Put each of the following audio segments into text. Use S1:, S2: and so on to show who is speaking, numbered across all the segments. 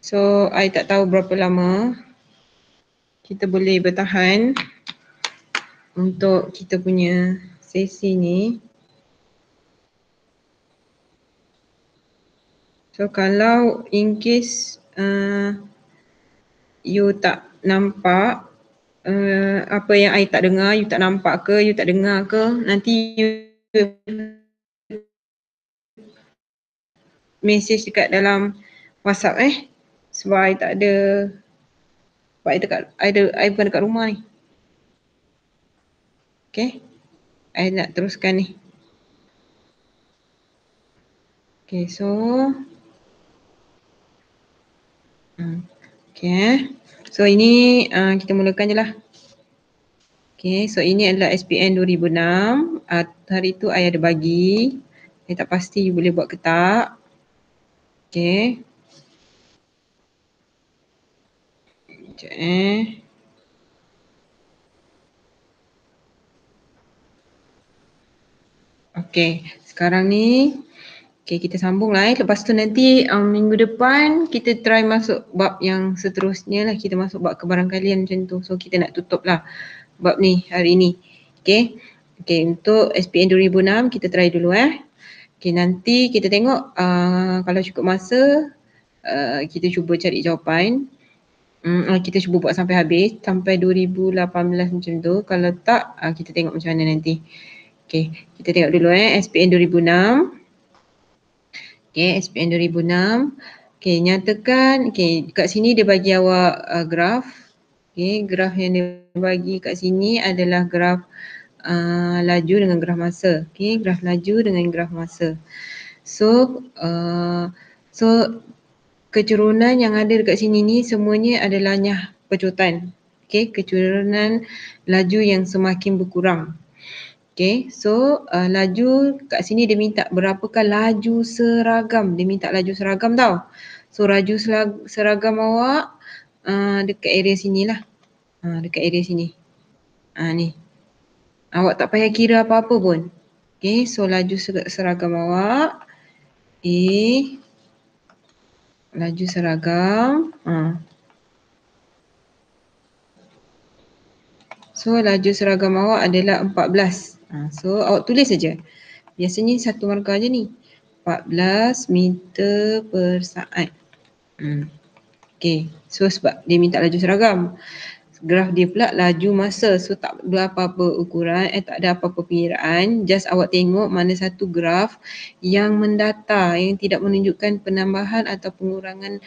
S1: So, I tak tahu berapa lama kita boleh bertahan untuk kita punya sesi ni. So, kalau in case you tak nampak apa yang I tak dengar, you tak nampak ke, you tak dengar ke, nanti you message dekat dalam WhatsApp sebab I tak ada, sebab I bukan dekat rumah ni. Okay, I nak teruskan ni. Okay, so okay, so ini kita mulakan je lah. Okay, so ini adalah SPN 2006. Hari tu I ada bagi. I tak pasti you boleh buat ke tak. Okay. Sekejap Okay, sekarang ni okay, kita sambung lah Lepas tu nanti minggu depan kita try masuk bab yang seterusnya lah. Kita masuk bab kebarangkalian macam tu. So kita nak tutup lah bab ni hari ni. Okay, okay, untuk SPN 2006 kita try dulu Okay, nanti kita tengok kalau cukup masa kita cuba cari jawapan. Kita cuba buat sampai habis, sampai 2018 macam tu. Kalau tak, kita tengok macam mana nanti. Okay, kita tengok dulu SPN 2006. Okay, SPN 2006. Okay, nyatakan, okay, kat sini dia bagi awak graf. Okay, graf yang dia bagi kat sini adalah graf laju dengan graf masa. Okay, graf laju dengan graf masa. So, kecerunan yang ada dekat sini ni semuanya adalah nyah pecutan. Okay, kecerunan laju yang semakin berkurang. Okay, so laju kat sini dia minta berapakah laju seragam. Dia minta laju seragam tau. So laju seragam awak dekat area sini lah. Dekat area sini. Ni. Awak tak payah kira apa-apa pun. Okay, so laju seragam awak. Laju seragam. So laju seragam awak adalah 14. So awak tulis saja. Biasanya satu markah je ni. 14 meter per saat. Okay. So sebab dia minta laju seragam. Graf dia pula laju masa. So tak ada apa-apa ukuran, tak ada apa-apa pengiraan. Just awak tengok mana satu graf yang mendata, yang tidak menunjukkan penambahan atau pengurangan,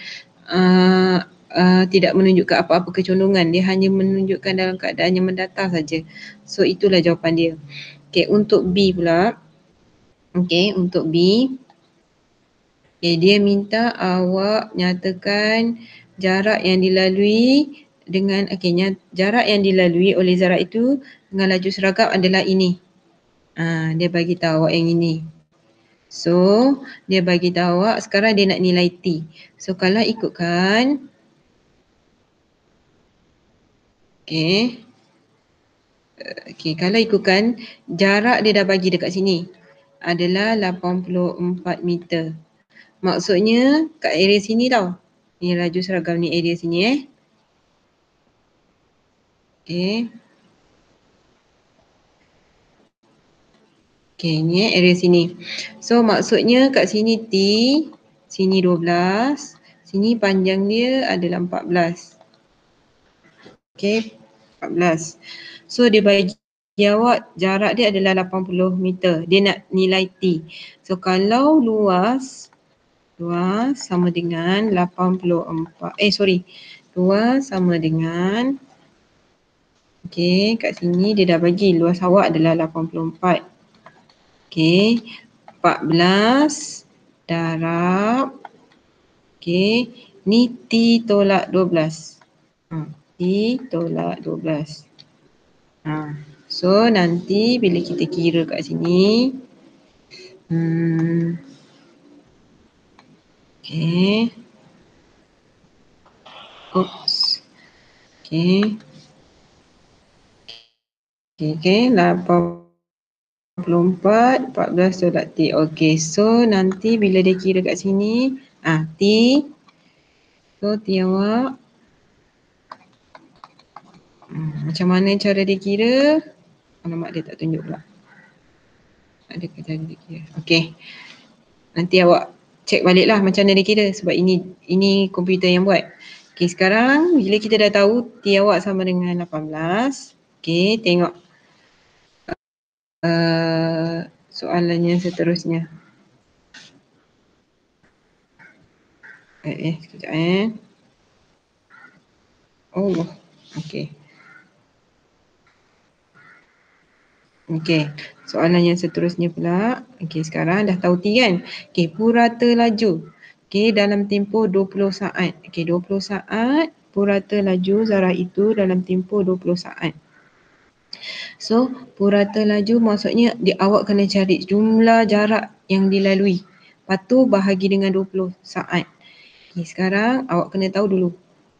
S1: tidak menunjukkan apa-apa kecondongan. Dia hanya menunjukkan dalam keadaan yang mendata saja. So itulah jawapan dia. Okay, untuk B pula. Okay, untuk B. Okay, dia minta awak nyatakan jarak yang dilalui dengan jarak yang dilalui oleh zara itu dengan laju seragam adalah ini. Dia bagi tahu awak yang ini. So, dia bagi tahu awak sekarang dia nak nilai T. So, kalau ikutkan kalau ikutkan jarak dia dah bagi dekat sini adalah 84 meter. Maksudnya kat area sini tau. Ni laju seragam ni area sini Okay, ni area sini. So maksudnya kat sini T, sini 12, sini panjang dia adalah 14. Okay, 14. So dia bagi awak jarak dia adalah 80 meter. Dia nak nilai T. So kalau luas sama dengan 84. Luas sama dengan kat sini dia dah bagi luas awak adalah 84. 14 darab ni T tolak 12. T tolak 12. So nanti bila kita kira kat sini oops. 84, 14 tolak T. Okay, so nanti bila dia kira kat sini T. So T awak macam mana cara dia kira? Alamak, dia tak tunjuk pula. Ada ke cara dia kira? Okey. Nanti awak cek balik lah macam mana dia kira sebab ini komputer yang buat. Okey, sekarang bila kita dah tahu T awak sama dengan 18. Okey, tengok soalan yang seterusnya. Sekejap Oh, okey. Okey, soalan yang seterusnya pula. Okey, sekarang dah tahu T kan? Okey, purata laju. Okey, dalam tempoh 20 saat. Okey, 20 saat purata laju zarah itu dalam tempoh 20 saat. So, purata laju maksudnya awak kena cari jumlah jarak yang dilalui. Lepas tu bahagi dengan 20 saat. Okey, sekarang awak kena tahu dulu.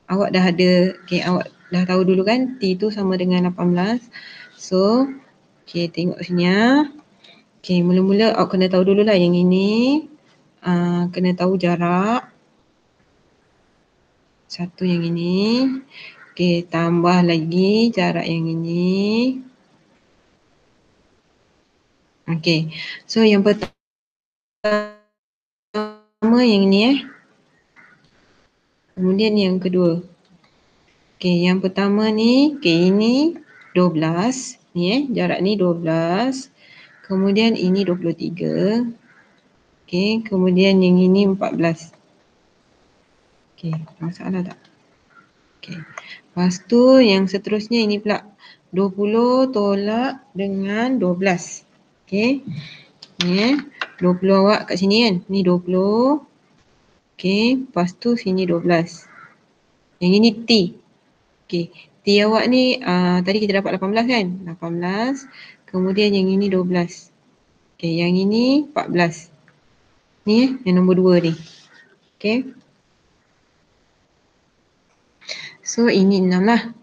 S1: Awak dah ada, awak dah tahu dulu kan T tu sama dengan 18. So, tengok sini ya. Mula-mula awak kena tahu dululah yang ini. Kena tahu jarak. Satu yang ini. Tambah lagi jarak yang ini. So yang pertama yang ini Kemudian yang kedua. Yang pertama ni, ini 12. Ni jarak ni 12. Kemudian ini 23. Kemudian yang ini 14. Masalah tak? Lepas tu yang seterusnya ini pula 20 tolak dengan 12. Ni 20 awak kat sini kan? Ni 20. Lepas tu sini 12. Yang ini T. T awak ni tadi kita dapat 18 kan? 18. Kemudian yang ini 12. Yang ini 14. Ni yang nombor 2 ni. So ini 6 lah.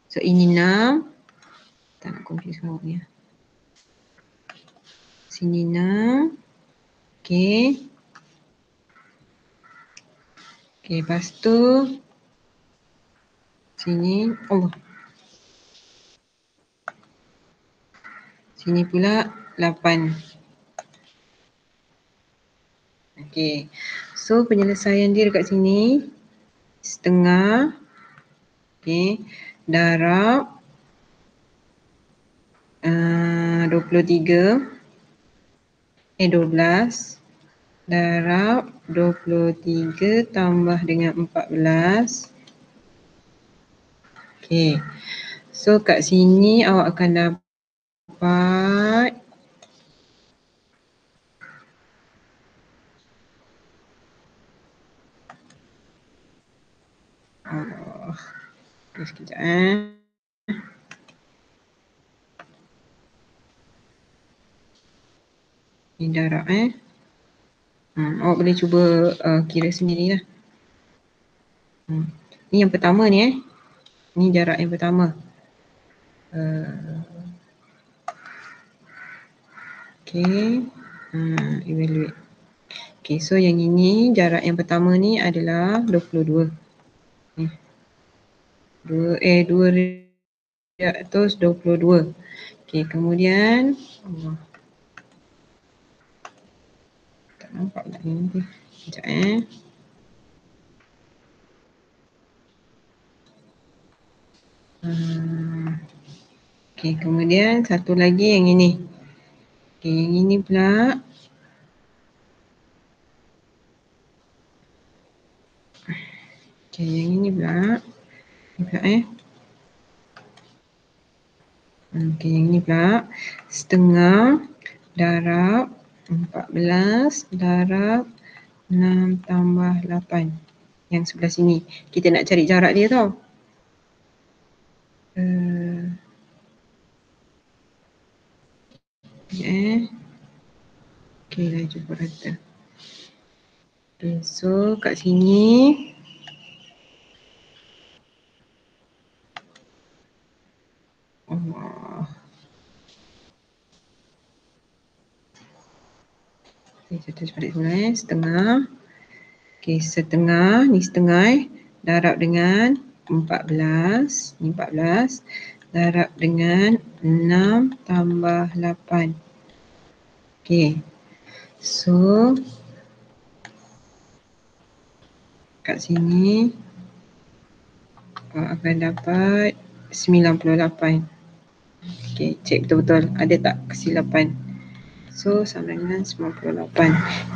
S1: So ini 6. Tak nak confuse awak ni. Sini 6. Lepas tu sini sini pula 8. So penyelesaian dia dekat sini setengah darab 12 darab 23 tambah dengan 14. So kat sini awak akan dapat sekejap Ni darab awak boleh cuba kira sendirilah. Ni yang pertama ni Ni jarak yang pertama. Evaluate. So yang ini jarak yang pertama ni adalah 22. 222. Kemudian tak nampak pula ni. Sekejap kemudian satu lagi yang ini. Yang ini pula yang ini pula yang ini pula setengah darab 14 darab 6 tambah 8. Yang sebelah sini. Kita nak cari jarak dia tau. Laju purata. So kat sini saya tulis balik semula setengah. Okey, setengah, ni setengah darab dengan 14, ni 14 darab dengan 6 tambah 8. Okey. So kat sini awak akan dapat 98. Okey, cek betul-betul ada tak kesilapan. So sama dengan 98.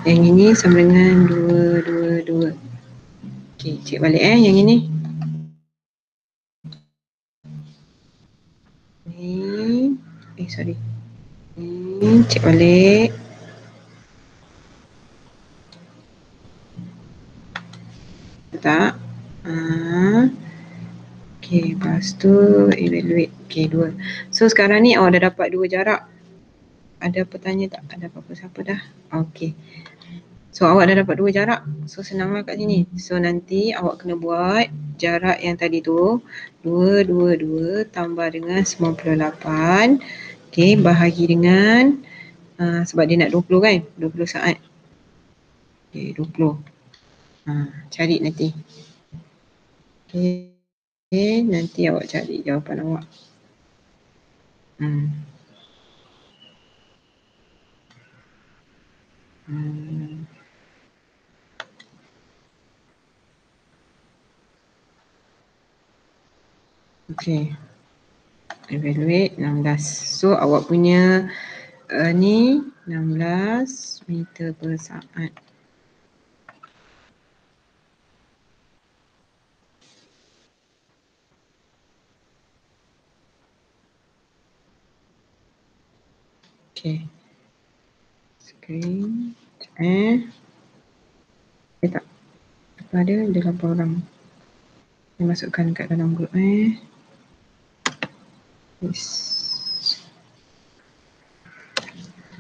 S1: Yang ini sama dengan 222. Okey, cek balik yang ini. Ni sorry. Ni cek balik. Tak. Okey, lepas tu evaluate. Okey, 2. So sekarang ni awak dah dapat 2 jarak. Ada apa tanya tak? Ada apa-apa siapa dah? Okey. So awak dah dapat 2 jarak. So senanglah kat sini. So nanti awak kena buat jarak yang tadi tu 222 tambah dengan 98. Okey, bahagi dengan sebab dia nak 20 kan? 20 saat. Okey, 20. Cari nanti. Okey, nanti awak cari jawapan awak. Okey. Evaluate 16. So awak punya ni 16 meter per saat. Okey. Screen. Tak. Ada 8 orang. Saya masukkan kat dalam grup Yes.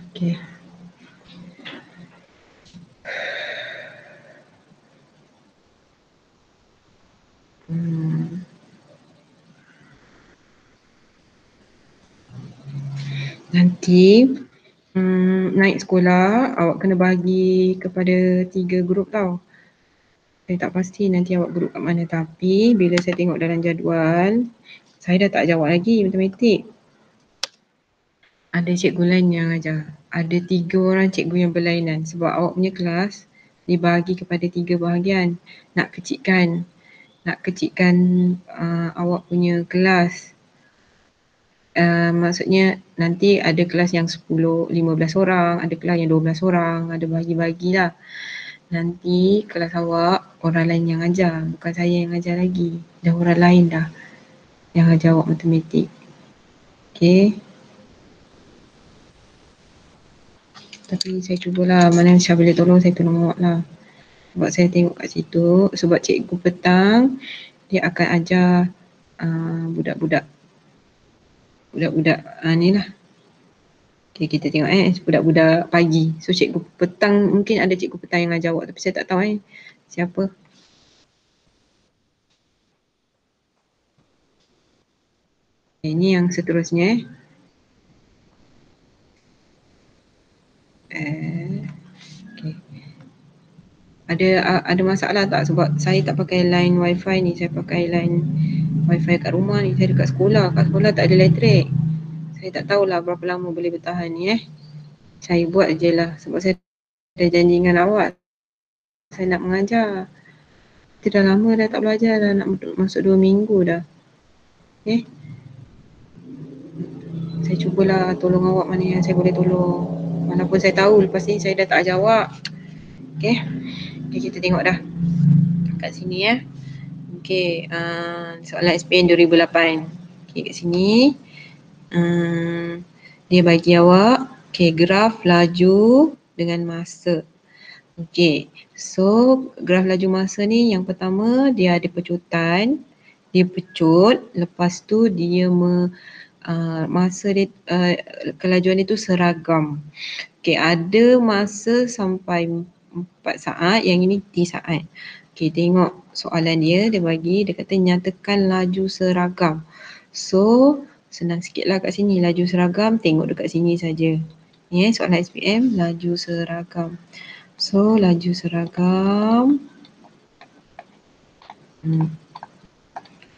S1: Okey. Nanti naik sekolah awak kena bagi kepada 3 grup tau. Saya tak pasti nanti awak grup kat mana, tapi bila saya tengok dalam jadual, saya dah tak jawab lagi matematik. Ada cikgu lain yang ajar. Ada 3 orang cikgu yang berlainan sebab awak punya kelas dibahagi kepada 3 bahagian. Nak kecikkan awak punya kelas. Maksudnya nanti ada kelas yang 10, 15 orang, ada kelas yang 12 orang, ada bahagi-bahagilah. Nanti kelas awak orang lain yang ajar, bukan saya yang ajar lagi. Dah orang lain dah yang ajar awak matematik. Okey. Tapi saya cubalah, mana saya boleh tolong, saya tolong awak lah. Sebab saya tengok kat situ, sebab cikgu petang dia akan ajar budak-budak ni lah. Okay, kita tengok budak-budak pagi. So cikgu petang, mungkin ada cikgu petang yang ajar awak, tapi saya tak tahu siapa. Ini yang seterusnya okay. Ada masalah tak sebab saya tak pakai line wifi ni, saya pakai line wifi kat rumah ni, saya dekat sekolah. Kat sekolah tak ada elektrik. Saya tak tahulah berapa lama boleh bertahan ni Saya buat je lah sebab saya dah janji dengan awak. Saya nak mengajar. Kita dah lama dah tak belajar dah, nak masuk 2 minggu dah. Saya cubalah tolong awak mana yang saya boleh tolong. Walaupun saya tahu lepas ni saya dah tak ajar awak. Okay, kita tengok dah kat sini Okay, soalan SPM 2008. Okay, kat sini dia bagi awak graf laju dengan masa. Okay, so graf laju masa ni yang pertama dia ada pecutan, dia pecut, lepas tu dia masa dia kelajuan dia tu seragam. Okay, ada masa sampai 4 saat, yang ini 3 saat. Okay, tengok soalan dia bagi, dia kata nyatakan laju seragam. So, senang sikit lah kat sini, laju seragam tengok dekat sini saja. Ni soalan SPM, laju seragam. So, laju seragam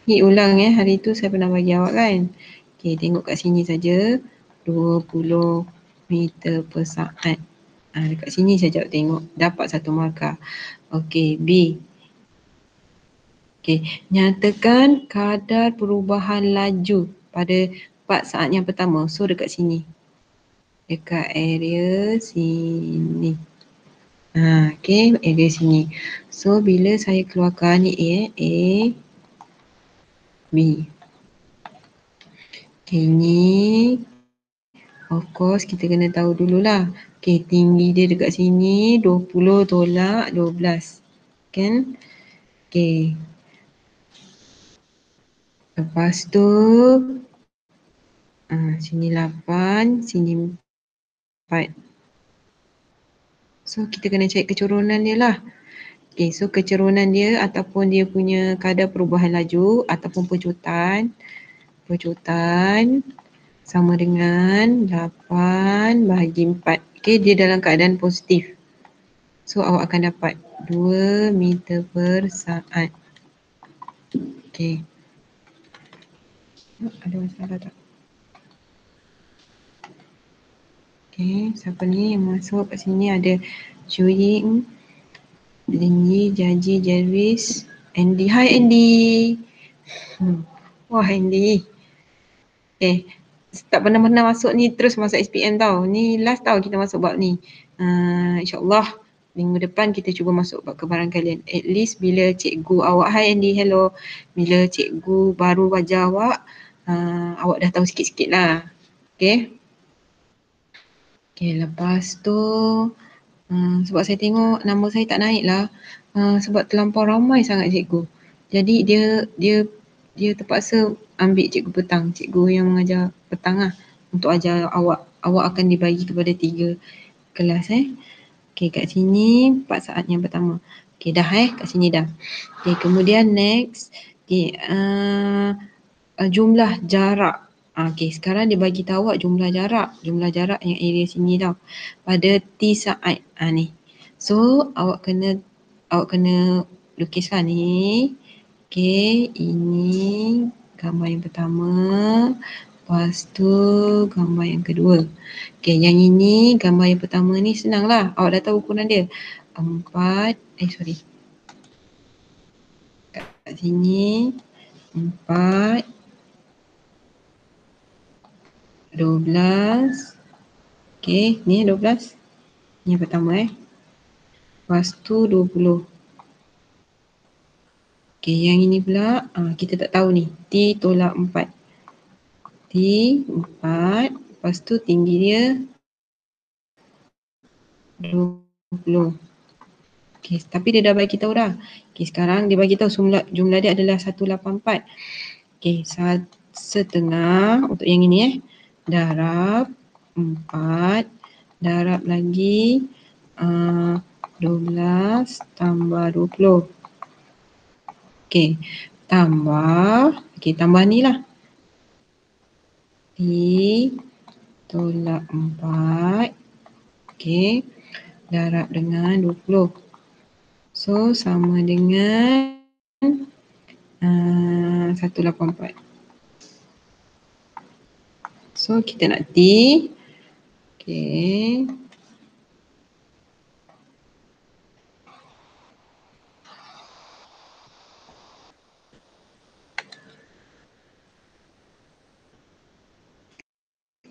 S1: Ni ulang hari tu saya pernah bagi awak kan. Okey, tengok kat sini saja. 20 meter per saat. Dekat sini saja tengok dapat satu markah. Okey, B. Okey, nyatakan kadar perubahan laju pada 4 saat yang pertama. So dekat sini. Dekat area sini. Okey, area sini. So bila saya keluarkan ni A, B. Okey, ni of course kita kena tahu dululah. Okey, tinggi dia dekat sini 20 tolak 12. Kan? Okey. Lepas tu sini 8, sini 4. So kita kena cari kecurunan dia lah. Okey, so kecurunan dia ataupun dia punya kadar perubahan laju ataupun pecutan sama dengan 8 bahagi 4. Okey, dia dalam keadaan positif. So awak akan dapat 2 meter per saat. Okey. Ada masalah tak? Okey, siapa ni yang masuk kat sini? Ada Chuying, Linji, Jaji, Jervis, Andy. Hai Andy. Wah Andy. Tak pernah masuk ni terus masuk SPM tau. Ni last tau kita masuk bab ni. InsyaAllah minggu depan kita cuba masuk bab kebarangkalian. At least bila cikgu awak, hai Andy, hello. Bila cikgu baru ajar awak, awak dah tahu sikit-sikit lah. Okay. Okay, lepas tu sebab saya tengok nama saya tak naik lah. Sebab terlampau ramai sangat cikgu. Jadi dia terpaksa ambil cikgu petang, cikgu yang mengajar petang lah untuk ajar awak. Awak akan dibagi kepada 3 kelas Okay, kat sini 4 saat yang pertama. Okay, dah kat sini dah. Okay, kemudian next. Okay, jumlah jarak. Okay, sekarang dia bagi tahu awak jumlah jarak yang area sini tau. Pada T saat. Ni. So, awak kena lukiskan ni. Okay, ini gambar yang pertama. Lepas tu gambar yang kedua. Okay, yang ini gambar yang pertama ni senang lah. Awak dah tahu ukuran dia. 4, kat sini 4, 12. Okay, ni 12. Ni yang pertama Lepas tu 20. Okay, yang ini pula kita tak tahu ni. T tolak 4. T 4. Lepas tu tinggi dia 20. Okay, tapi dia dah bagi tahu dah. Okay, sekarang dia bagi tahu jumlah dia adalah 184. Okay, setengah untuk yang ini darab 4 darab lagi 12 tambah 20. Okay, tambah ni lah. T tolak 4. Okay, darab dengan 20. So, sama dengan 184. So, kita nak T. Okay.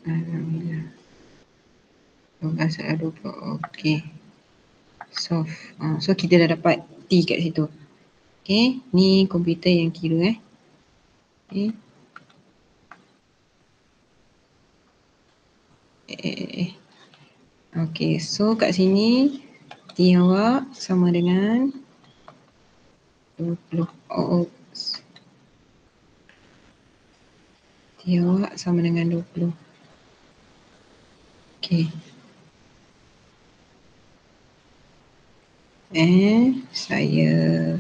S1: Alhamdulillah. 12 20. Okay. So kita dah dapat T kat situ. Okay. Ni komputer yang kira Okay. Okay. So kat sini T awak sama dengan 20. T awak sama dengan 20. Okay. Saya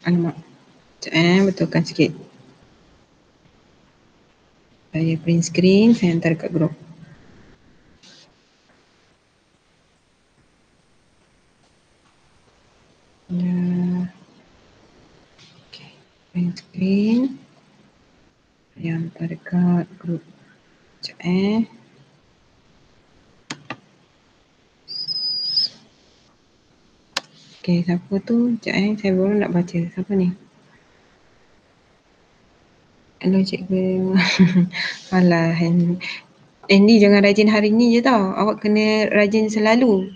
S1: alamak. Betulkan sikit. Saya print screen, saya hantar kat grup. Okay. Print screen, saya hantar kat grup. Sekejap Okay, siapa tu? Sekejap saya baru nak baca. Siapa ni? Hello cikgu. Alah, Andy jangan rajin hari ni je tau. Awak kena rajin selalu.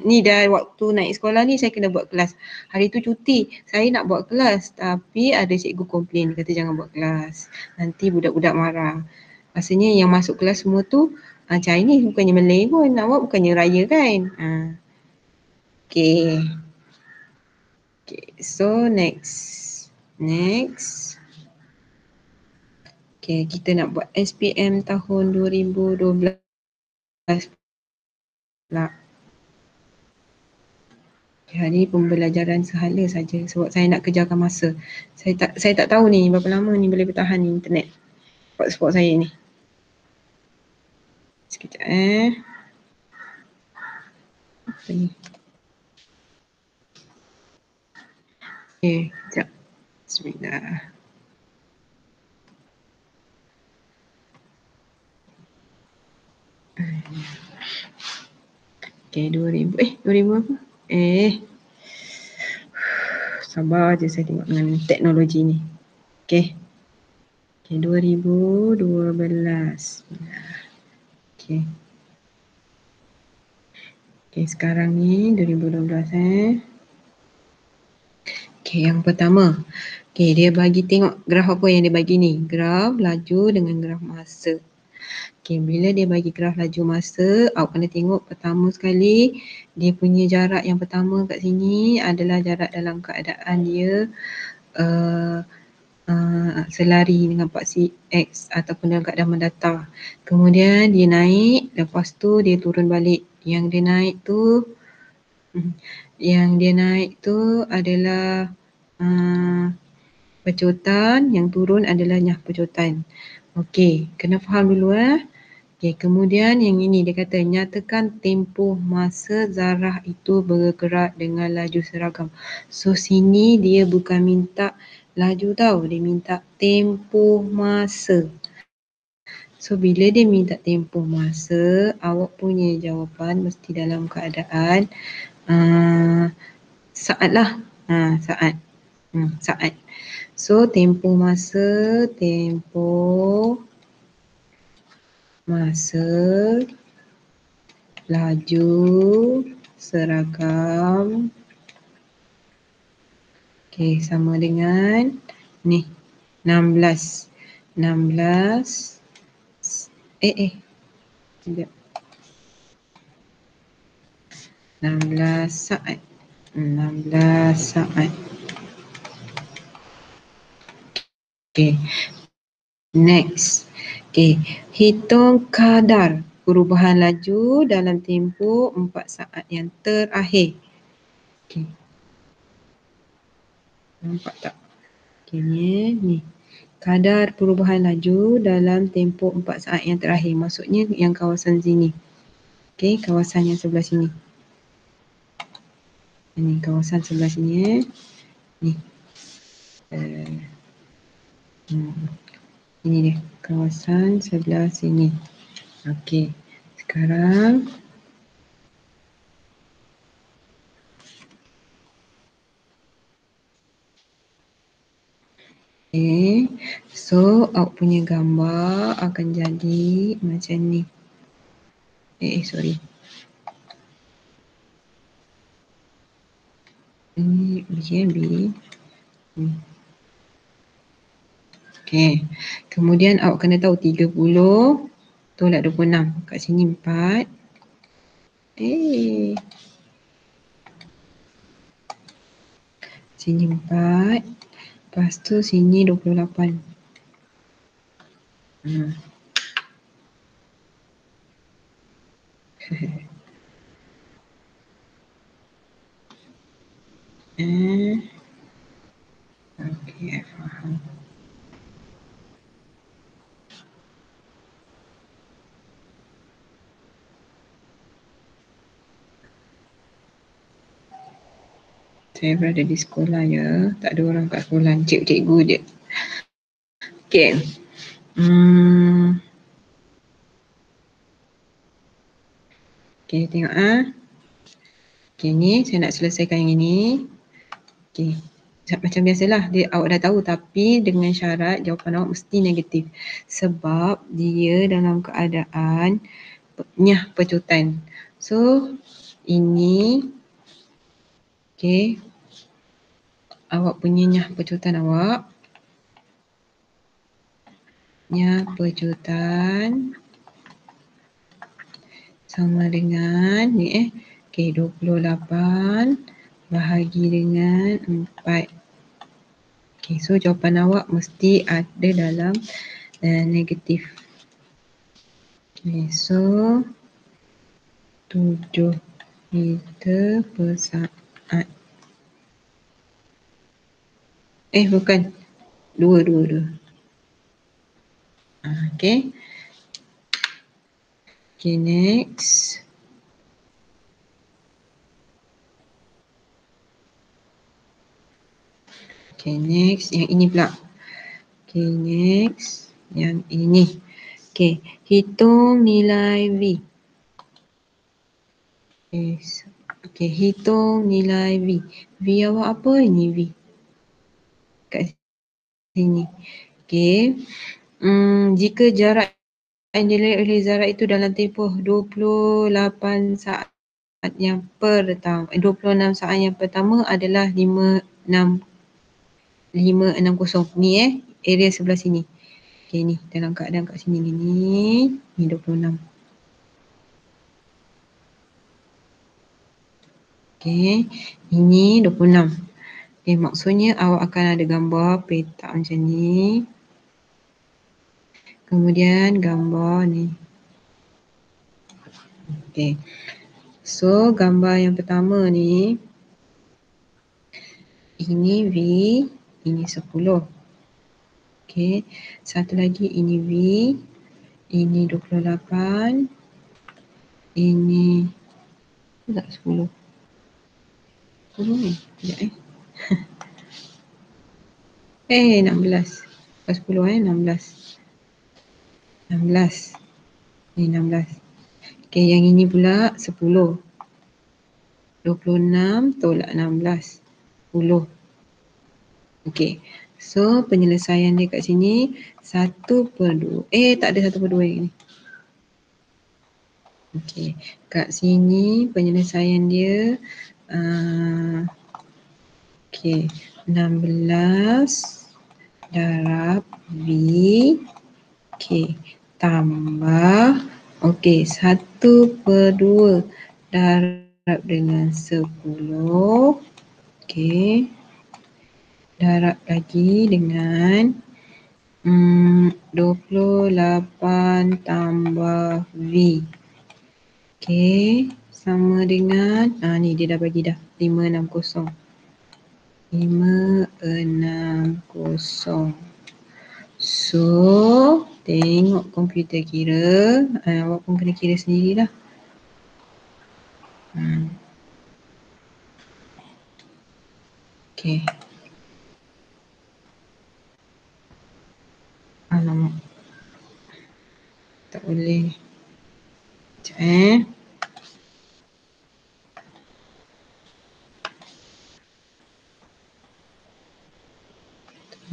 S1: Ni dah waktu naik sekolah ni saya kena buat kelas. Hari tu cuti, saya nak buat kelas tapi ada cikgu komplain kata jangan buat kelas. Nanti budak-budak marah. Maksudnya yang masuk kelas semua tu Chinese bukannya Malay pun. Awak bukannya raya kan? Okay. Okay, so next. Okay, kita nak buat SPM tahun 2012 pula. Hari pembelajaran sehala saja sebab saya nak kejarkan masa. Saya tak tahu ni berapa lama ni boleh bertahan ni internet hotspot saya ni. Sekejap Apa ni? Okay, sekejap. Bismillah. Okay, 2000 apa? Sabar je saya tengok dengan teknologi ni. Okay. Okay, 2012. Okay. Okay, sekarang ni 2012 Okay, yang pertama. Okay, dia bagi tengok graf apa yang dia bagi ni. Graf laju dengan graf masa. Okay, bila dia bagi graf laju masa, awak kena tengok pertama sekali dia punya jarak yang pertama kat sini adalah jarak dalam keadaan dia selari dengan paksi X ataupun dalam keadaan mendatar. Kemudian dia naik, lepas tu dia turun balik. Yang dia naik tu adalah pecotan, yang turun adalah nyah pecotan. Okey, kena faham dulu Okay, kemudian yang ini dia kata nyatakan tempoh masa zarah itu bergerak dengan laju seragam. So sini dia bukan minta laju tau, dia minta tempoh masa. So bila dia minta tempoh masa, awak punya jawapan mesti dalam keadaan saat lah. Saat. Saat. So tempoh masa laju seragam sama dengan ni 16 sekejap 16 saat. Next. Hitung kadar perubahan laju dalam tempoh 4 saat yang terakhir. Nampak tak? Ni. Kadar perubahan laju dalam tempoh 4 saat yang terakhir. Maksudnya yang kawasan sini. Kawasan yang sebelah sini. Ini kawasan sebelah sini Ni. Ini dia. Kawasan sebelah sini. Sekarang so awak punya gambar akan jadi macam ni. Sorry. Ini BNB. Kemudian awak kena tahu 30 tolak 26. Kat sini 4. Sini 4. Lepas tu sini 28. Okey, faham. Saya berada di sekolah ya. Tak ada orang kat sekolah. Cikgu je. Okay. Okay, tengok Okay, ni saya nak selesaikan yang ini. Okay. Macam biasalah, awak dah tahu, tapi dengan syarat jawapan awak mesti negatif. Sebab dia dalam keadaan nyah pecutan. So, ini okay, awak punya nyah pecutan awak. Nyah pecutan sama dengan ni okay, 28 bahagi dengan 4. Okay, so jawapan awak mesti ada dalam negatif. Okay, so 7 meter per saat. Bukan. 2. Okay. Okay, next. Okay, next. Yang ini pula. Okay, next. Yang ini. Okay, hitung nilai V. Okay, hitung nilai V. V awak apa ini V? Kat sini. Okay. Jika jarak yang dilihat oleh Zara itu dalam tempoh 28 saat yang pertama, 26 saat yang pertama adalah 560. Ni area sebelah sini. Okay, ni dalam keadaan kat sini ni 26. Okay, ini 26. Okay, maksudnya awak akan ada gambar petak macam ni. Kemudian gambar ni. Okay. So, gambar yang pertama ni, ini V, ini 10. Okay. Satu lagi ini V, ini 28, ini tak 10. 10 ni, sekejap 16. 10 16. 16. Ni 16. Okay, yang ini pula 10. 26 tolak 16. 10. Okay. So, penyelesaian dia kat sini 1/2. Tak ada 1/2 yang ni. Okay. Kat sini penyelesaian dia okay. 16 darab V. Okay. Tambah. Okay. 1/2 darab dengan 10. Okay. Darab lagi dengan 28 tambah V. Okay. Sama dengan, ni dia dah bagi dah. 560. 560. So, tengok komputer kira. Awak pun kena kira sendirilah. Okay. Alamak. Tak boleh. Sekejap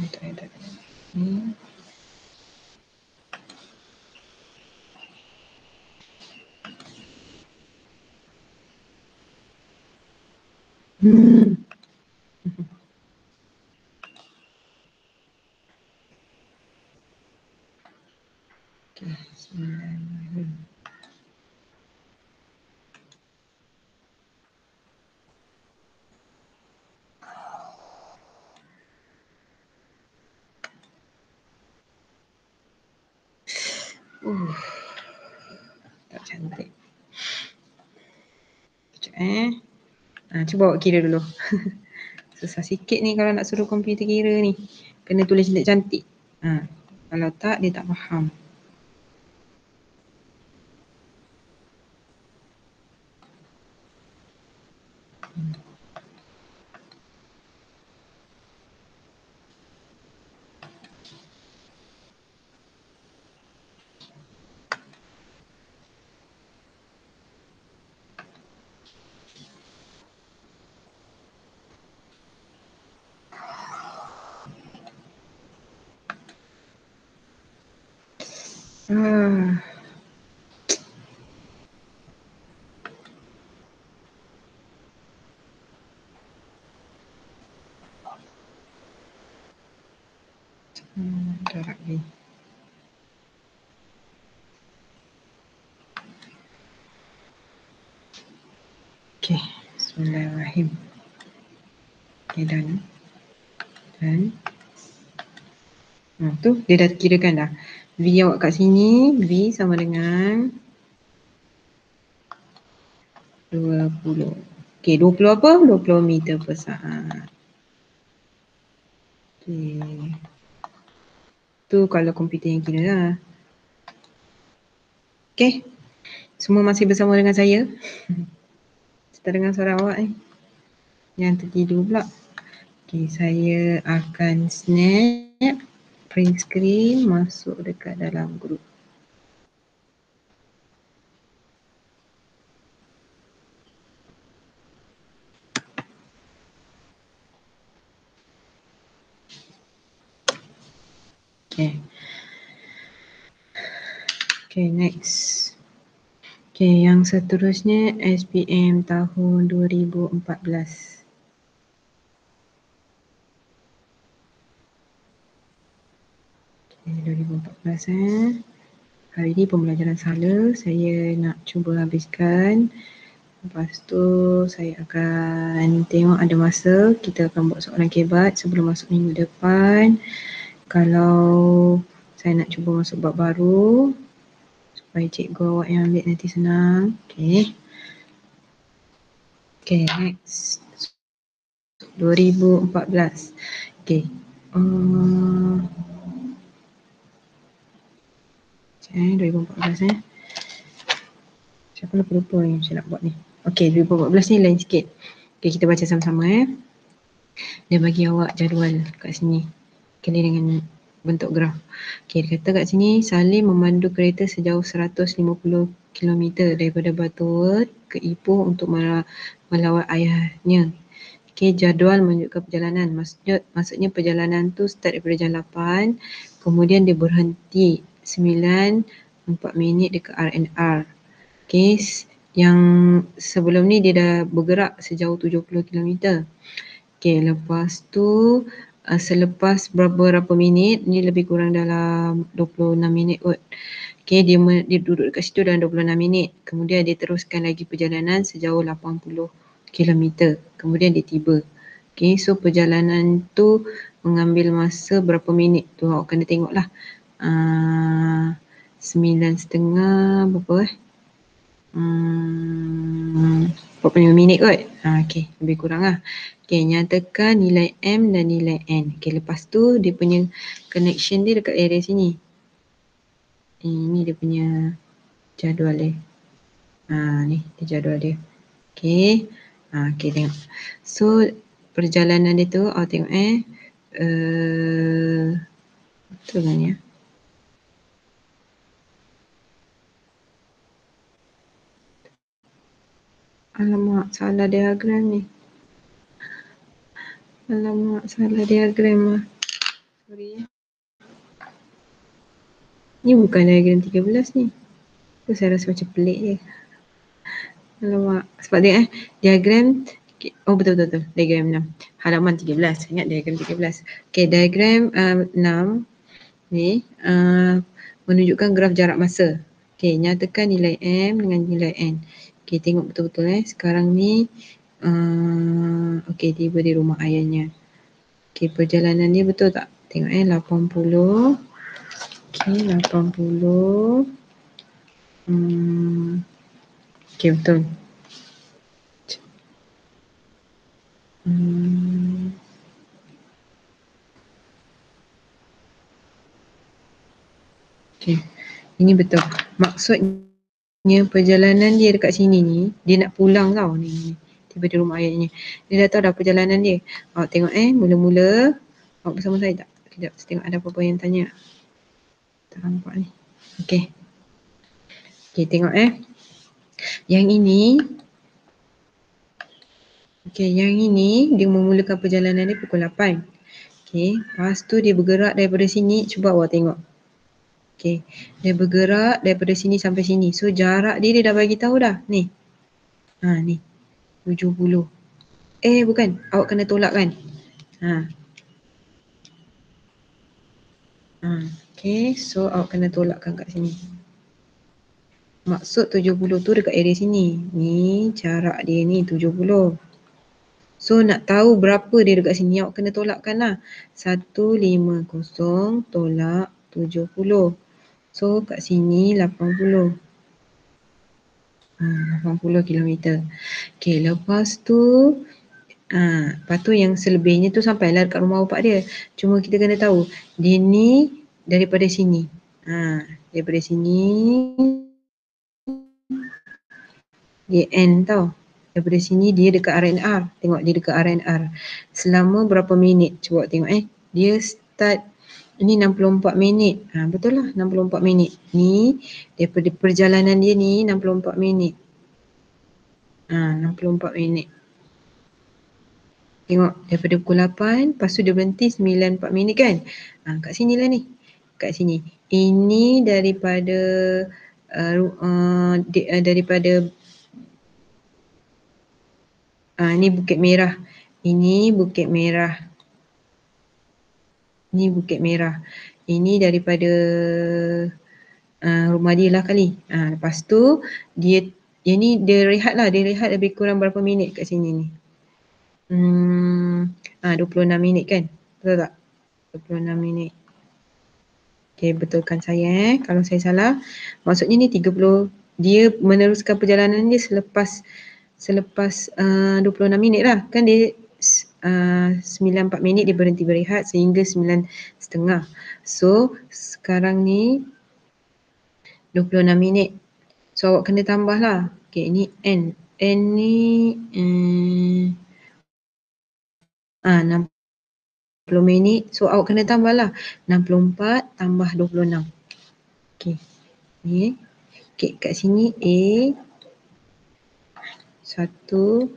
S1: Tak ada. Okay. Tak cantik. Sekejap cuba awak kira dulu. Susah sikit ni kalau nak suruh komputer kira ni. Kena tulis cantik-cantik. Kalau tak, dia tak faham. Dah lagi. Okay, bismillahirrahmanirrahim. Okay, dan tu dia dah kirakan dah. V awak kat sini, V sama dengan 20. Okay, 20 apa? 20 meter per saat. Okay. Tu kalau komputer yang kira lah. Okay, semua masih bersama dengan saya. Kita dengar suara awak ni. Yang tertidur pula. Okay, saya akan snap print screen masuk dekat dalam grup. Okay. Okay, next. Okay, yang seterusnya SPM tahun 2014. Okay, 2014 Hari ni pembelajaran sala saya nak cuba habiskan. Lepas tu saya akan tengok ada masa kita akan buat soalan kebat sebelum masuk minggu depan. Kalau saya nak cuba masuk bab baru supaya cikgu awak yang ambil nanti senang. Okay. Okay, next. 2014. Okay. Okay, 2014 Siapa lupa-lupa yang saya nak buat ni. Okay, 2014 ni lain sikit. Okay, kita baca sama-sama. Dia bagi awak jadual kat sini. Kena dengan bentuk graf. Okay, dia kata kat sini Salim memandu kereta sejauh 150 km daripada Butterworth ke Ipoh untuk melawat ayahnya. Okay, jadual menunjukkan perjalanan. Maksudnya perjalanan tu start daripada jam 8, kemudian dia berhenti 9:04 dekat R&R. Okay, yang sebelum ni dia dah bergerak sejauh 70 km. Okay, lepas tu selepas beberapa minit, ni lebih kurang dalam 26 minit kot. Okay, dia duduk dekat situ dalam 26 minit. Kemudian dia teruskan lagi perjalanan sejauh 80 km. Kemudian dia tiba. Okay, so perjalanan tu mengambil masa berapa minit tu awak kena tengok lah. 9.30 berapa 45 minit kot. Okay, lebih kurang lah. Okay, nyatakan nilai M dan nilai N. Okay, lepas tu dia punya connection dia dekat area sini. Ini dia punya jadual dia. Ni dia jadual dia. Okay. Okay, tengok. So, perjalanan dia tu, awak tengok betul kan ya? Alamak, salah diagram ni. Alamak, salah diagram lah. Sorry ya. Ni bukan diagram 13 ni. Tu saya rasa macam pelik je. Alamak, sebab dia diagram, oh betul. Diagram 6. Halaman 13. Ingat diagram 13. Okay, diagram 6 ni menunjukkan graf jarak masa. Okay, nyatakan nilai M dengan nilai N. Okay, tengok betul-betul sekarang ni okay, tiba di rumah ayahnya. Okay, perjalanan ni betul tak? Tengok 80. Okay, 80. Okay, betul. Okay, ini betul. Maksudnya perjalanan dia dekat sini ni, dia nak pulang tau ni. Tiba di rumah ayahnya. Dia dah tahu dah perjalanan dia. Awak tengok mula-mula. Awak bersama saya tak? Sekejap, saya tengok ada apa-apa yang tanya. Tak nampak ni. Okay. Okay, tengok Yang ini. Okay, yang ini dia memulakan perjalanan dia pukul 8. Okay, lepas tu dia bergerak daripada sini. Cuba awak tengok. Okay, dia bergerak daripada sini sampai sini. So jarak dia dah bagi tahu dah. Ni. Ni. 70. Bukan. Awak kena tolak kan? Okay, so awak kena tolakkan kat sini. Maksud 70 tu dekat area sini. Ni jarak dia ni 70. So nak tahu berapa dia dekat sini, awak kena tolakkan lah. 150 tolak 70. So kat sini 80. 80 km. Okay, lepas tu lepas tu yang selebihnya tu sampailah dekat rumah bapak dia. Cuma kita kena tahu dia ni daripada sini. Daripada sini dia N tau. Daripada sini dia dekat RNR. Tengok dia dekat RNR. Selama berapa minit? Cuba tengok Dia start ini 64 minit. Betul lah 64 minit. Ni daripada perjalanan dia ni 64 minit. 64 minit. Tengok daripada pukul 8, lepas tu dia berhenti 94 minit kan. Kat sini lah ni. Kat sini. Ini daripada daripada ni Bukit Merah. Ini Bukit Merah. Ni Bukit Merah. Ini daripada rumah dia lah kali. Lepas tu dia ni dia rehat lah. Dia rehat lebih kurang berapa minit kat sini ni. 26 minit kan? Betul tak? 26 minit. Okay, betulkan saya kalau saya salah. Maksudnya ni 30. Dia meneruskan perjalanan dia selepas 26 minit lah. Kan dia 94 minit dia berhenti berehat sehingga 9.30. So sekarang ni 26 minit. So awak kena tambah lah. Okay, ni N. N ni 60 minit. So awak kena tambah lah. 64 tambah 26. Okay. Ni. Okay, kat sini A 1.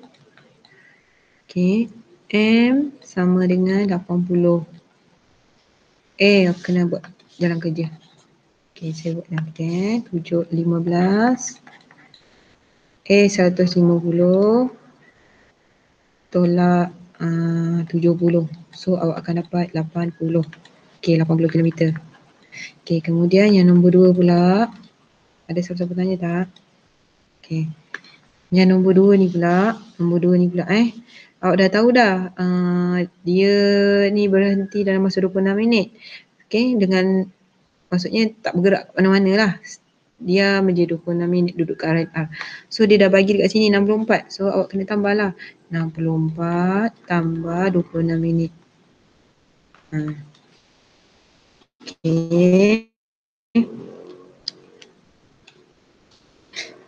S1: Okay. M sama dengan 80. Aku kena buat jalan kerja. Okay, saya buat jalan kerja. 15. 150 tolak 70. So awak akan dapat 80. Okay, 80 km. Okay, kemudian yang nombor 2 pula. Ada siapa-siapa tanya tak? Okay. Yang nombor 2 ni pula. Awak dah tahu dah. Dia ni berhenti dalam masa 26 minit. Okay, dengan maksudnya tak bergerak mana-mana lah. Dia menjadi 26 minit duduk kat RNR. So dia dah bagi dekat sini 64. So awak kena tambah lah. 64 tambah 26 minit. Okay.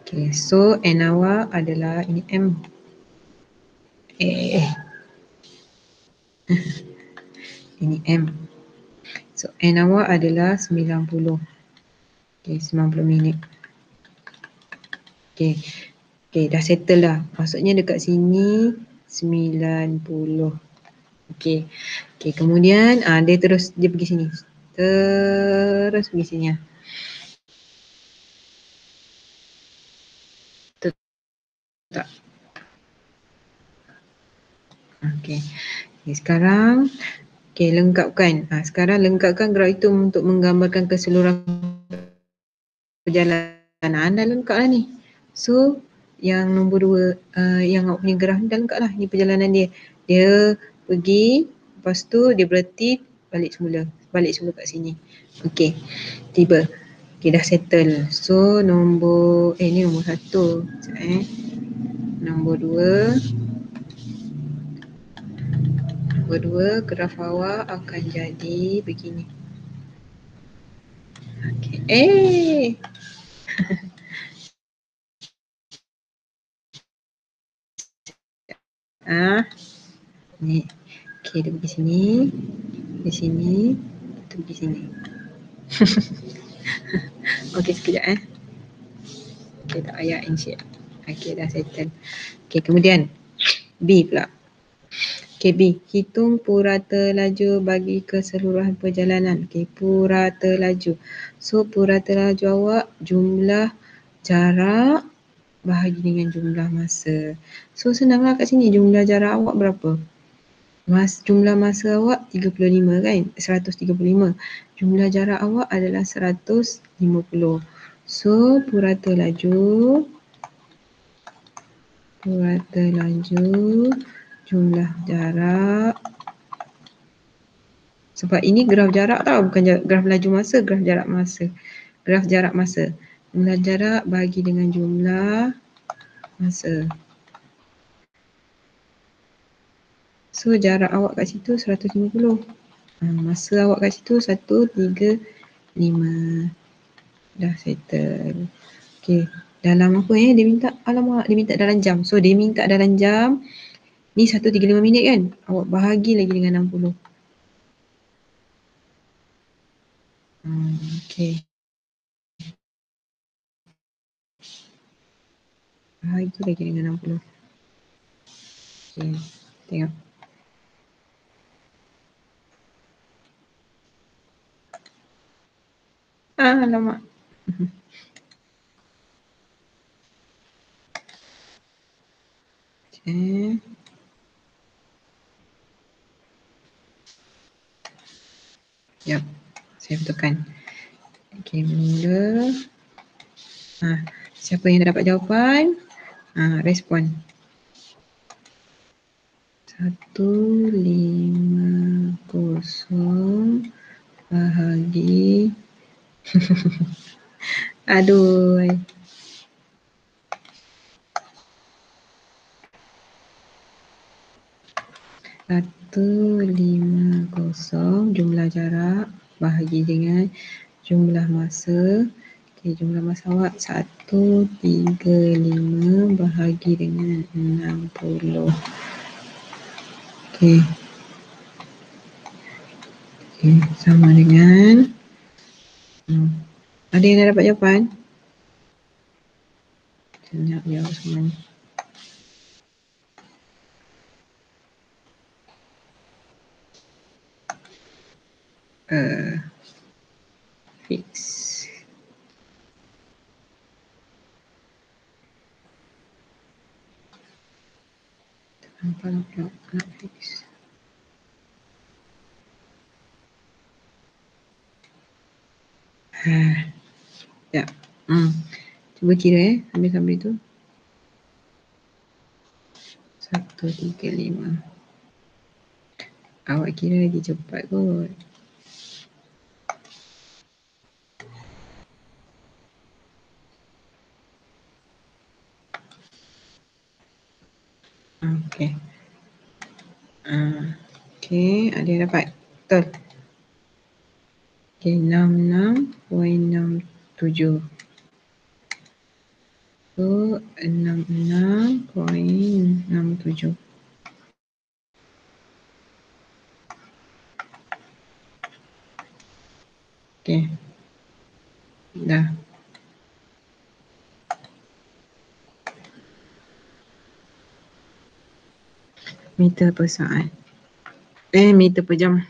S1: Okay, so N awak adalah ini M. Ini M. So N awak adalah 90. Okay, 90 minit. Okay. Okay, dah settle dah. Maksudnya dekat sini 90. Okay. Okay, kemudian dia pergi sini. Terus pergi sini. Betul tak? Okay. Okay, sekarang lengkapkan. Sekarang lengkapkan graf itu untuk menggambarkan keseluruhan perjalanan. Dah lengkap lah ni. So yang nombor 2 yang awak punya graf ni dah lengkap lah. Ni perjalanan dia. Dia pergi, lepas tu dia berhenti, balik semula kat sini. Okay, tiba. Okay, dah settle. So nombor ni nombor 1. Nombor 2 graf awak akan jadi begini. Okay. Ni. Okay, dia pergi sini. Di sini. Dia pergi sini. Okay, sekejap Okay, tak payah initiate. Okay, dah settle. Okay, kemudian B pula. Okay, B. Hitung purata laju bagi keseluruhan perjalanan. Okay, purata laju. So, purata laju awak jumlah jarak bahagi dengan jumlah masa. So, senanglah kat sini jumlah jarak awak berapa? Jumlah masa awak 35 kan? 135. Jumlah jarak awak adalah 150. So, purata laju jumlah jarak. Sebab ini graf jarak tau, bukan graf laju masa, graf jarak masa. Graf jarak masa. Jumlah jarak bagi dengan jumlah masa. So jarak awak kat situ 150. Masa awak kat situ 135. Dah settle. Okay. Dalam apa dia minta? Alamak, dia minta dalam jam. So dia minta dalam jam. Ni 135 minit kan? Awak bahagi lagi dengan 60. Okay. Bahagi lagi dengan 60. Okay. Tengok. Alamak. Okay. Yap. Saya betulkan. Okay, mula. Siapa yang dah dapat jawapan? Respon. 150 bahagi aduh. 150 jumlah jarak bahagi dengan jumlah masa. Okay, jumlah masa awak 135 bahagi dengan 60. Okay. Okay, sama dengan ada yang dah dapat jawapan? Sekejap jawab semua ni. Fix. Nampak nak fix. Ya. Cuba kira sambil-sambil tu. 135. Awak kira lagi cepat kot. Okay. Okay, ada yang dapat? Betul. Okay, 66.67. So, 66.67. Okay. Dah. Meter per saat. Meter per jam.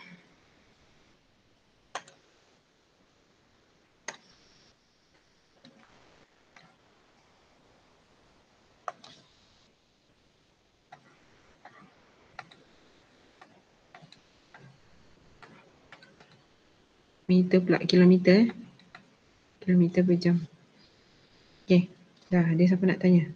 S1: Meter pula, kilometer. Kilometer per jam. Okay. Dah, ada siapa nak tanya?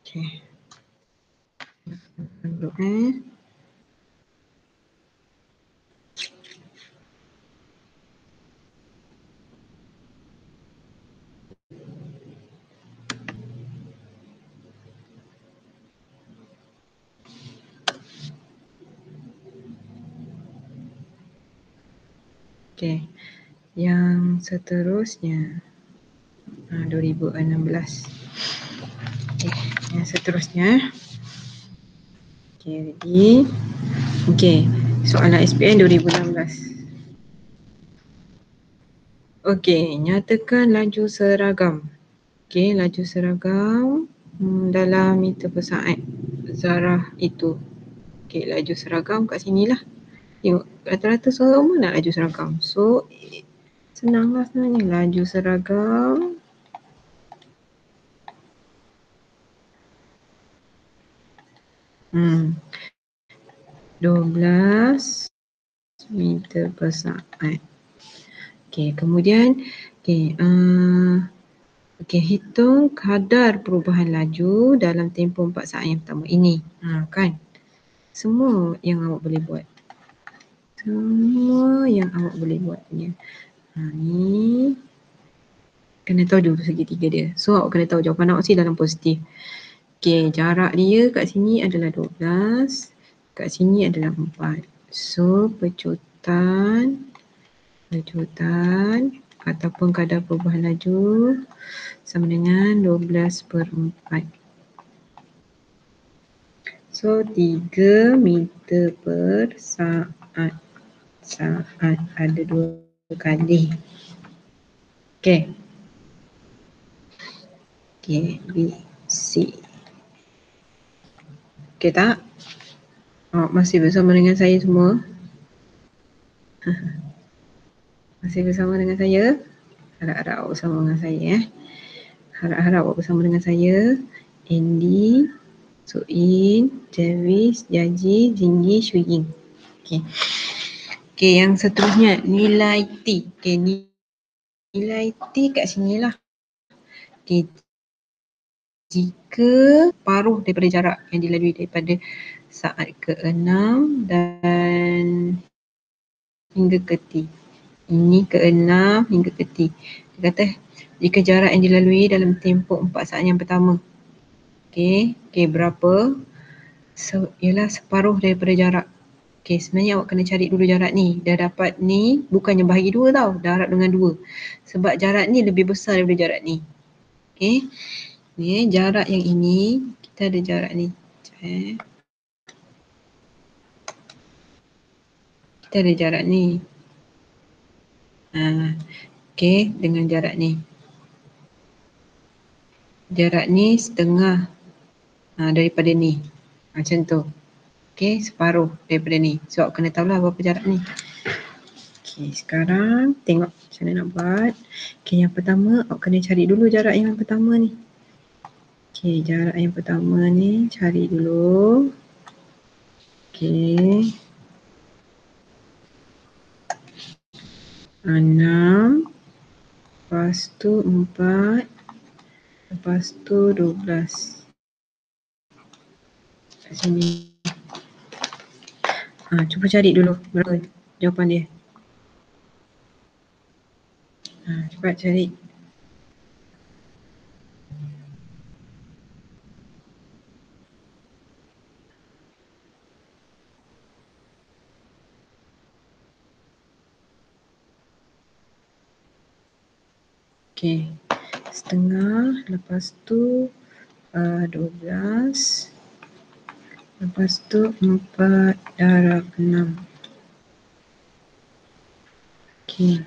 S1: Okay. Duduk Okey. Yang seterusnya 2016. Okey, yang seterusnya. Okey, ready. Okey, soalan SPM 2016. Okey, nyatakan laju seragam. Okey, laju seragam dalam meter per saat zarah itu. Okey, laju seragam kat sinilah. Tengok, rata-rata semua nak laju seragam. So, senanglah sebenarnya. Laju seragam Hmm. 12 meter per saat. Okey, kemudian okey, hitung kadar perubahan laju dalam tempoh 4 saat yang pertama ini. Kan? Semua yang awak boleh buat. Semua yang awak boleh buat punya. Ni kena tahu dulu segitiga dia. So awak kena tahu jawapan awak dalam positif. Okey, jarak dia kat sini adalah 12. Kat sini adalah 4. So pecutan ataupun kadar perubahan laju sama dengan 12/4. So 3 meter per saat. Saat ada 2 kali. Okey. Okey, B, C. Okey tak? Masih bersama dengan saya semua? Masih bersama dengan saya? Harap-harap awak bersama dengan saya. Harap-harap awak bersama dengan saya. Andy, Suin, Jarvis, Jaji, Jinggi, Syuing. Okey. Okey, yang seterusnya nilai T. Okey, nilai T kat sinilah. Okey. Jika paruh daripada jarak yang dilalui daripada saat ke-6 dan hingga ke T. Ini ke-6 hingga ke T. Dia kata jika jarak yang dilalui dalam tempoh 4 saat yang pertama. Okey, berapa? Ialah separuh daripada jarak. Okey, sebenarnya awak kena cari dulu jarak ni. Dah dapat ni, bukannya bahagi 2 tau. Darab dengan 2. Sebab jarak ni lebih besar daripada jarak ni. Okey. Ni jarak yang ini, kita ada jarak ni. Kita ada jarak ni. Okey, dengan jarak ni. Jarak ni setengah daripada ni. Macam tu. Okey, separuh daripada ni. So, awak kena tahulah berapa jarak ni. Okey, sekarang tengok macam mana nak buat. Okey, yang pertama awak kena cari dulu jarak yang pertama ni. Okey, jarak yang pertama ni cari dulu. Okey. 6. Lepas tu 4. Lepas tu 12. Kat sini. Cuba cari dulu berapa jawapan dia. Cepat cari. Okey. Setengah, lepas tu 12. Lepas tu 4 darab 6. Okey.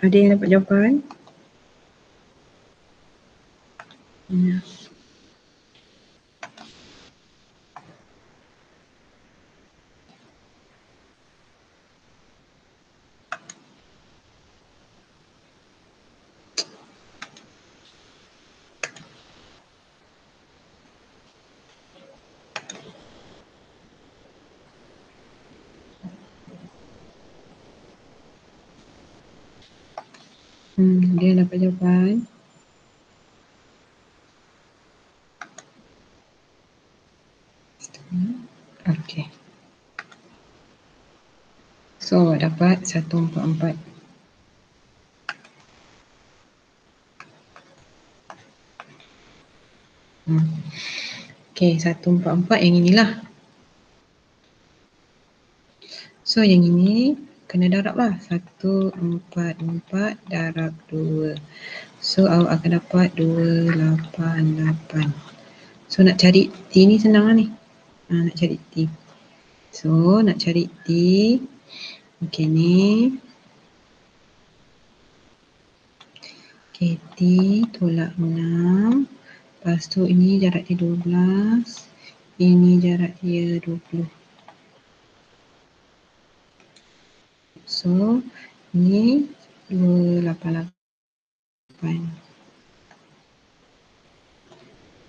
S1: Ada yang dapat jawapan? Ya. Dia dapat jawapan. Okey. So awak dapat 144. Okey, 144 yang inilah. So yang ini kena darab lah. 144 darab 2. So awak akan dapat 288. So nak cari T ni senang lah ni. Nak cari T. So nak cari T. Okay ni. Okay, T tolak 6. Lepas tu ini jarak dia 12. Ini jarak dia 20. So ni 288.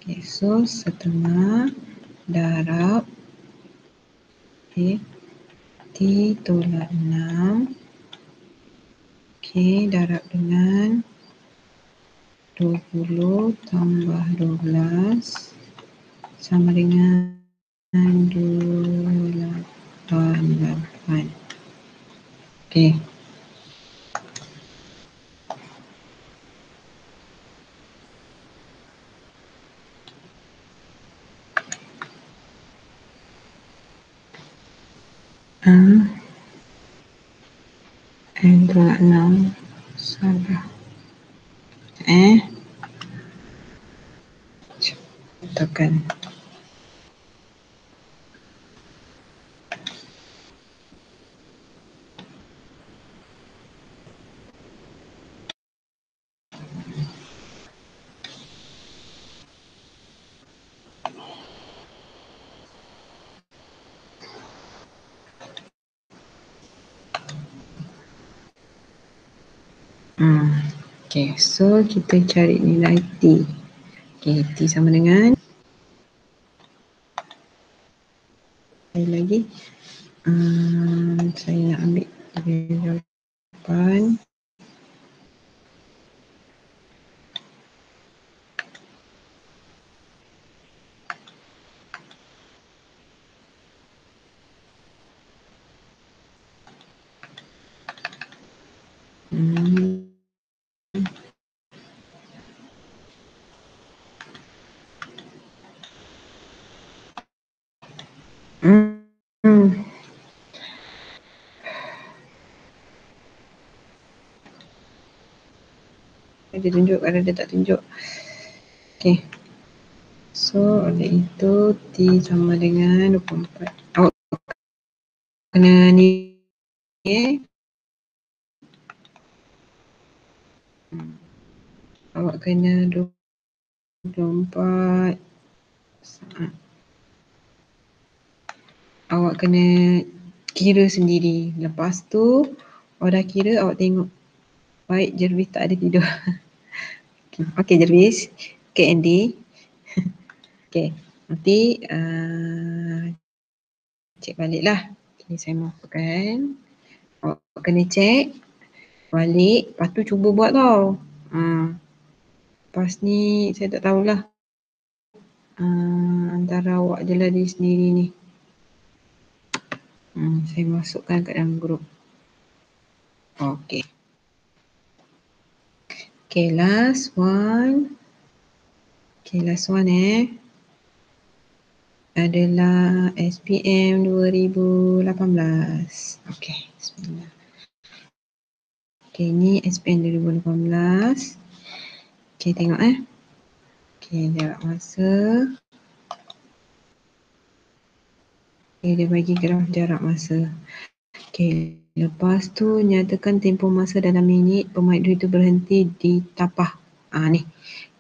S1: Okay, so setengah darab T tolak 6. Okay, darab dengan 20 tambah 12 sama dengan 288. Okay. Tolak 6 salah. Tekan. Okay, so kita cari nilai T. Okay, T sama dengan lagi. Saya nak ambil jawapan. Dia tunjuk, kalau dia tak tunjuk. Okay. So oleh itu T sama dengan 24. Awak kena ni awak kena 24 saat. Awak kena kira sendiri. Lepas tu awak dah kira, awak tengok. Baik, Jervis tak ada tidur. Okay Jervis. Okay Andy. Okay, nanti cek balik lah. Okay, saya masukkan. Awak kena cek balik, lepas tu cuba buat tau. Lepas ni saya tak tahulah. Antara awak je lah diri sendiri ni. Saya masukkan kat dalam grup. Okay. Okay, last one. Okay, last one adalah SPM 2018. Okay, bismillah. Okay, ni SPM 2018. Okay, tengok Okay, jarak masa. Okay, dia bagi graf jarak masa. Okay, lepas tu nyatakan tempoh masa dalam minit pemaidu itu berhenti di tapah. Ni.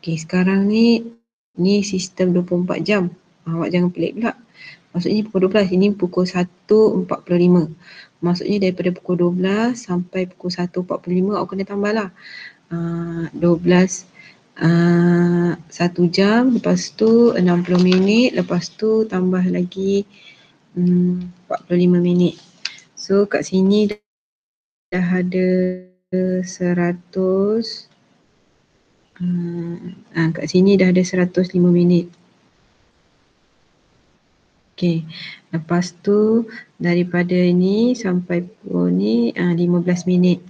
S1: Okay, sekarang ni sistem 24 jam. Awak jangan pelik pula. Maksudnya pukul 12, ini pukul 1.45. Maksudnya daripada pukul 12 sampai pukul 1.45 awak kena tambah lah. 12 1 jam, lepas tu 60 minit, lepas tu tambah lagi 45 minit. So kat sini dah ada 100 kat sini dah ada 105 minit. Okay, lepas tu daripada ni sampai pukul ni 15 minit.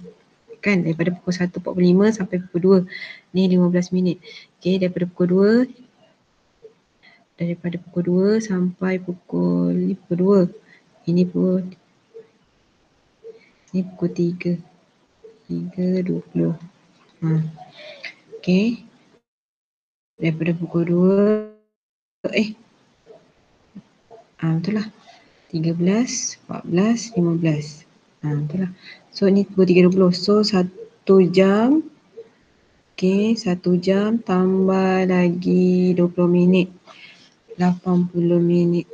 S1: Kan, daripada pukul 1.45 sampai pukul 2 ni 15 minit. Okay, daripada pukul 2 sampai pukul 2 ini pukul Ni pukul 3. 3.20. Okey. Daripada pukul 2, betul lah. 13, 14, 15. Betul lah. So ni pukul 3.20. So 1 jam. Okey, 1 jam tambah lagi 20 minit. 80 minit.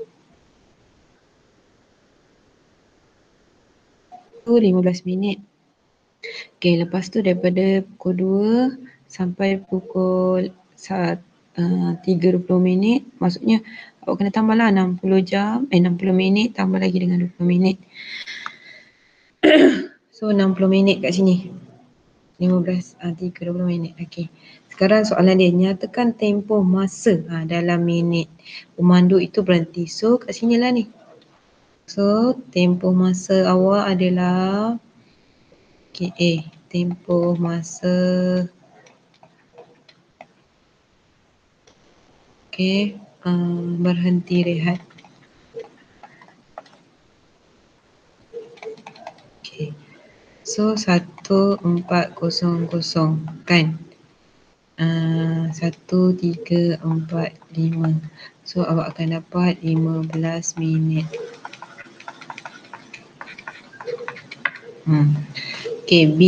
S1: 15 minit. Okey, lepas tu daripada pukul 2 sampai pukul 3.20 minit, maksudnya awak kena tambahlah 60 minit tambah lagi dengan 20 minit. So 60 minit kat sini. 3.20 minit. Okey. Sekarang soalan dia, nyatakan tempoh masa dalam minit. Pemandu itu berhenti. So kat sinilah ni. So tempoh masa awak adalah tempoh masa berhenti rehat. So 1400 kan. 1345. So awak akan dapat 15 minit. B.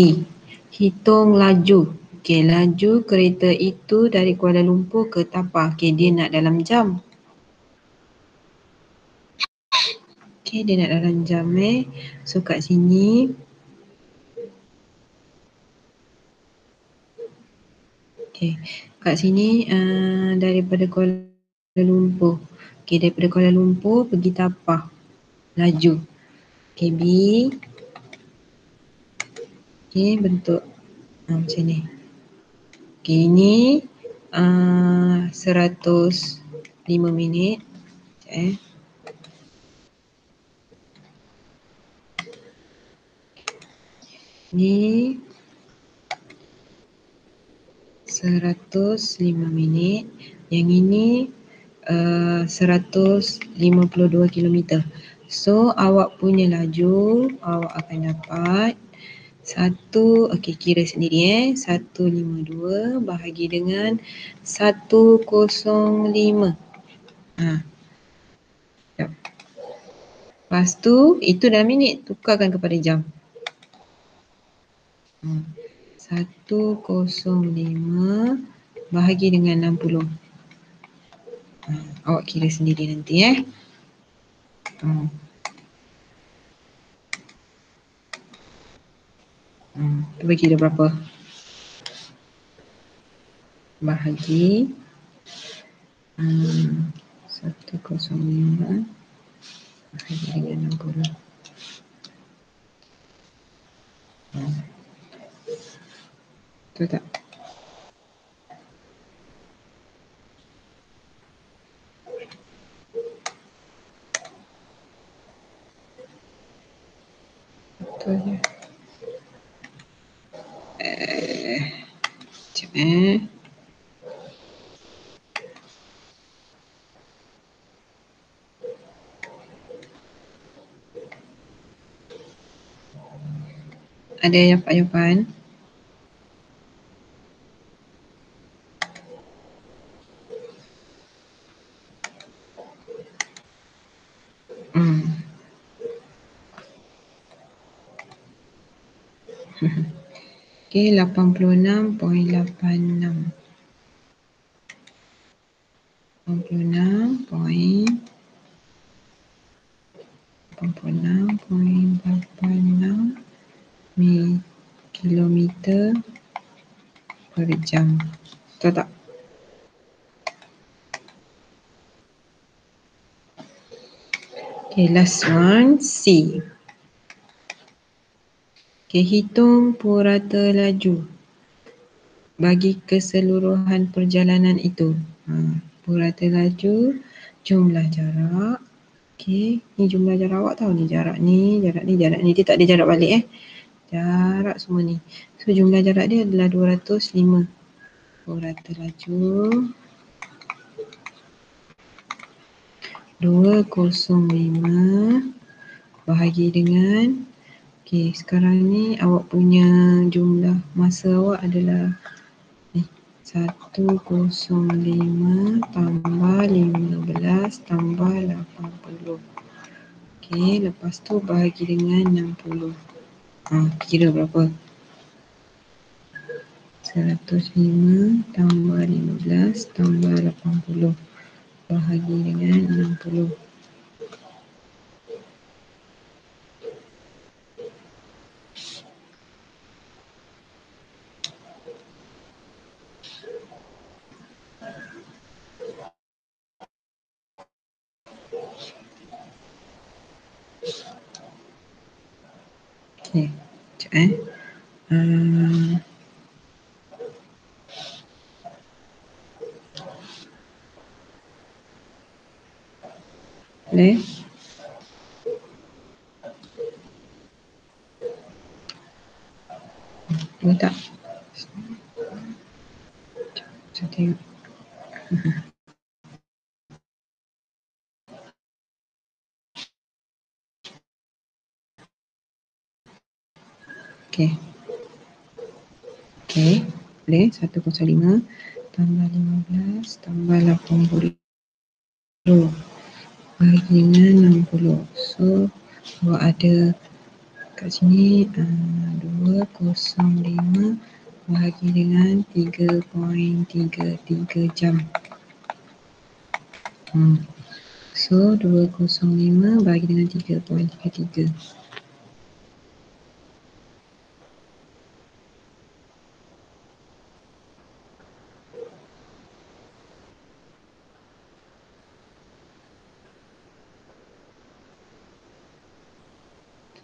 S1: Hitung laju. Laju kereta itu dari Kuala Lumpur ke Tapah. Dia nak dalam jam. Dia nak dalam jam. So kat sini kat sini daripada Kuala Lumpur. Daripada Kuala Lumpur pergi Tapah. Laju. B. Bentuk macam ni. Ini 105 minit. Ni 105 minit. Yang ini 152 kilometer. So awak punya laju awak akan dapat kira sendiri 152 bahagi dengan 105. Lepas tu itu dalam minit, tukarkan kepada jam. 105 bahagi dengan 60. Awak kira sendiri nanti Tu bagi dia berapa? Bahagi 105 bahagi dengan 60. Betul tak? Betul je. Sekejap Ada jawapan? Okey, 86.86. 86.86 kilometer per jam. Betul tak? Okay, last one, C. Okay, hitung purata laju bagi keseluruhan perjalanan itu. Purata laju, jumlah jarak. Okay, ni jumlah jarak awak tahu ni, jarak ni, jarak ni, jarak ni. Dia tak ada jarak balik jarak semua ni. So jumlah jarak dia adalah 205. Purata laju 205 bahagi dengan Okey, sekarang ni awak punya jumlah masa awak adalah 105 tambah 15 tambah 80. Okey, lepas tu bahagi dengan 60. Kira berapa? 105 tambah 15 tambah 80 bahagi dengan 60. Okey, sekejap boleh? Boleh tak? Saya tengok. Okey. Okey, boleh. 105 tambah 15 tambah 80 bahagi dengan 60. So, awak ada kat sini 205 bahagi dengan 3.33 jam. So, 205 bahagi dengan 3.33.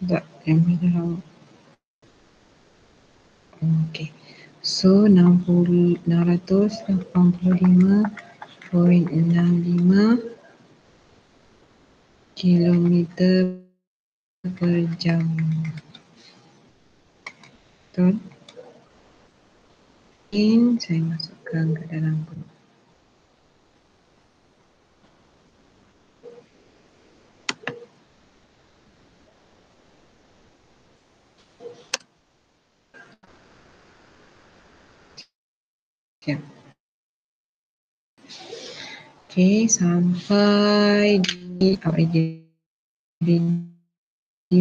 S1: Tak, yang merah awak. Okey. So, 685.65 kilometer per jam. Betul? Ini saya masukkan ke dalam grup. Siap. Okey, sampai di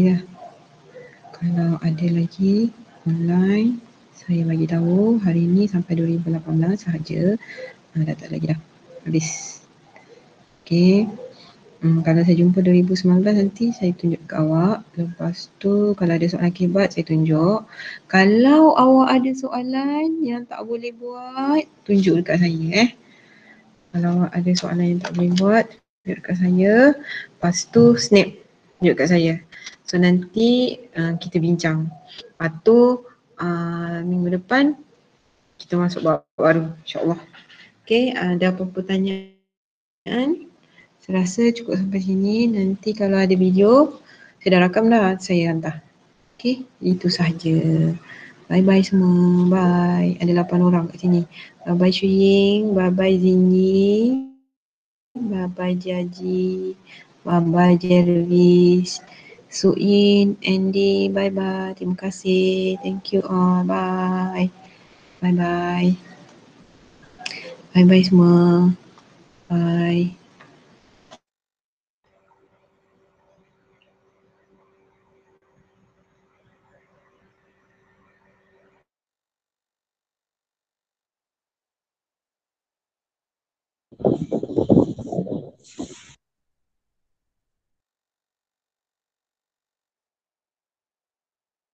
S1: lah. Kalau ada lagi online, saya bagi tahu hari ni sampai 2018 sahaja. Dah tak lagi dah. Habis. Okey. Kalau saya jumpa 2019 nanti saya tunjuk ke awak. Lepas tu kalau ada soalan akibat saya tunjuk. Kalau awak ada soalan yang tak boleh buat, tunjuk dekat saya Kalau awak ada soalan yang tak boleh buat, tunjuk dekat saya. Lepas tu snap tunjuk dekat saya. So nanti kita bincang. Lepas tu minggu depan kita masuk bab baru, insyaAllah. Okay, ada apa-apa pertanyaan? Saya rasa cukup sampai sini. Nanti kalau ada video, saya dah rakam dah, saya hantar. Okay, itu sahaja. Bye-bye semua. Bye. Ada 8 orang kat sini. Bye-bye Syuying. Bye-bye Zinyi. Bye-bye Jaji. Bye-bye Jervis. Suin, Andy. Bye-bye. Terima kasih. Thank you all. Bye. Bye-bye. Bye-bye semua. Bye.